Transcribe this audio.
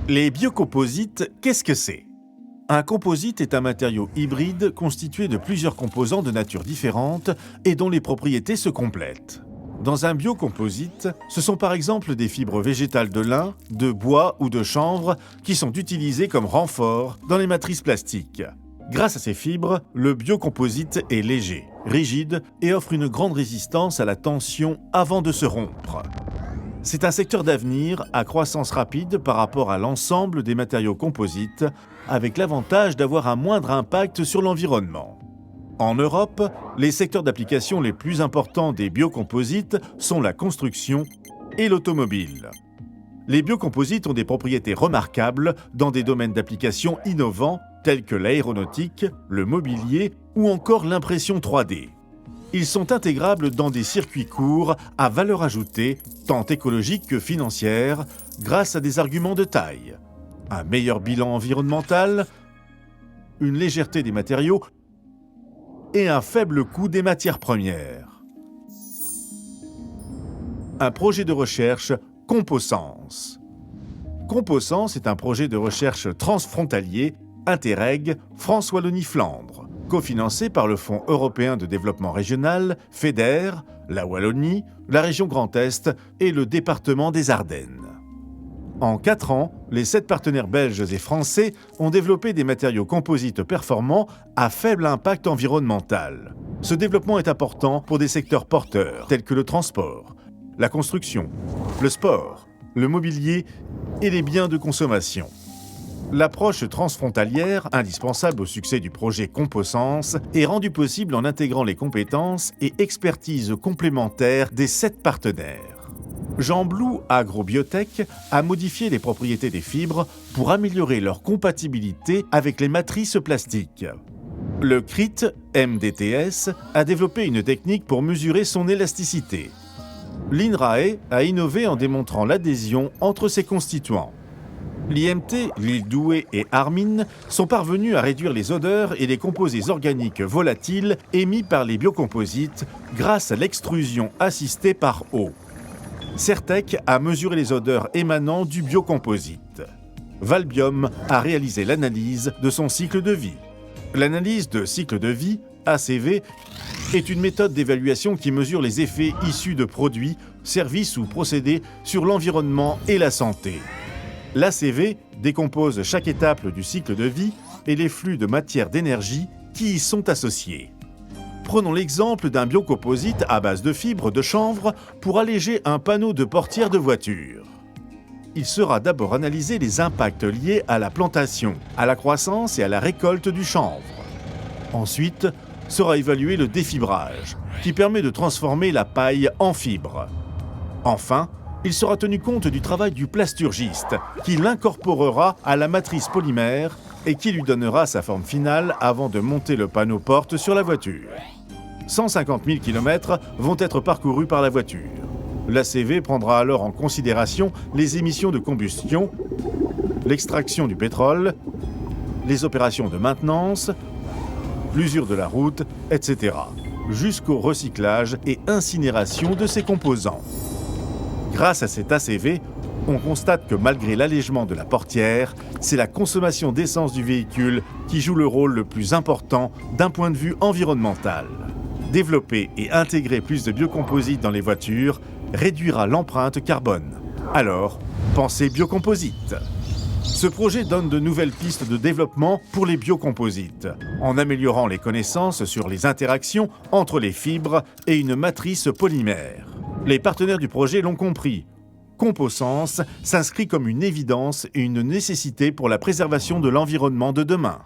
Les biocomposites, qu'est-ce que c'est? Un composite est un matériau hybride constitué de plusieurs composants de nature différente et dont les propriétés se complètent. Dans un biocomposite, ce sont par exemple des fibres végétales de lin, de bois ou de chanvre qui sont utilisées comme renfort dans les matrices plastiques. Grâce à ces fibres, le biocomposite est léger, rigide et offre une grande résistance à la tension avant de se rompre. C'est un secteur d'avenir à croissance rapide par rapport à l'ensemble des matériaux composites, avec l'avantage d'avoir un moindre impact sur l'environnement. En Europe, les secteurs d'application les plus importants des biocomposites sont la construction et l'automobile. Les biocomposites ont des propriétés remarquables dans des domaines d'application innovants tels que l'aéronautique, le mobilier ou encore l'impression 3D. Ils sont intégrables dans des circuits courts à valeur ajoutée, tant écologique que financière, grâce à des arguments de taille. Un meilleur bilan environnemental, une légèreté des matériaux et un faible coût des matières premières. Un projet de recherche Composens. Composens est un projet de recherche transfrontalier Interreg France-Wallonie-Flandre, cofinancé par le Fonds européen de développement régional, FEDER, la Wallonie, la région Grand Est et le département des Ardennes. En 4 ans, les 7 partenaires belges et français ont développé des matériaux composites performants à faible impact environnemental. Ce développement est important pour des secteurs porteurs tels que le transport, la construction, le sport, le mobilier et les biens de consommation. L'approche transfrontalière, indispensable au succès du projet Composens, est rendue possible en intégrant les compétences et expertises complémentaires des 7 partenaires. Jean Blou Agrobiotech a modifié les propriétés des fibres pour améliorer leur compatibilité avec les matrices plastiques. Le CRIT MDTS a développé une technique pour mesurer son élasticité. L'INRAE a innové en démontrant l'adhésion entre ses constituants. L'IMT, l'île Douai et Armin sont parvenus à réduire les odeurs et les composés organiques volatiles émis par les biocomposites grâce à l'extrusion assistée par eau. Certec a mesuré les odeurs émanant du biocomposite. Valbium a réalisé l'analyse de son cycle de vie. L'analyse de cycle de vie, ACV, est une méthode d'évaluation qui mesure les effets issus de produits, services ou procédés sur l'environnement et la santé. L'ACV décompose chaque étape du cycle de vie et les flux de matière d'énergie qui y sont associés. Prenons l'exemple d'un biocomposite à base de fibres de chanvre pour alléger un panneau de portière de voiture. Il sera d'abord analysé les impacts liés à la plantation, à la croissance et à la récolte du chanvre. Ensuite, sera évalué le défibrage, qui permet de transformer la paille en fibre. Enfin, il sera tenu compte du travail du plasturgiste, qui l'incorporera à la matrice polymère et qui lui donnera sa forme finale avant de monter le panneau porte sur la voiture. 150 000 km vont être parcourus par la voiture. L'ACV prendra alors en considération les émissions de combustion, l'extraction du pétrole, les opérations de maintenance, l'usure de la route, etc., jusqu'au recyclage et incinération de ces composants. Grâce à cet ACV, on constate que malgré l'allègement de la portière, c'est la consommation d'essence du véhicule qui joue le rôle le plus important d'un point de vue environnemental. Développer et intégrer plus de biocomposites dans les voitures réduira l'empreinte carbone. Alors, pensez biocomposites. Ce projet donne de nouvelles pistes de développement pour les biocomposites, en améliorant les connaissances sur les interactions entre les fibres et une matrice polymère. Les partenaires du projet l'ont compris. Composens s'inscrit comme une évidence et une nécessité pour la préservation de l'environnement de demain.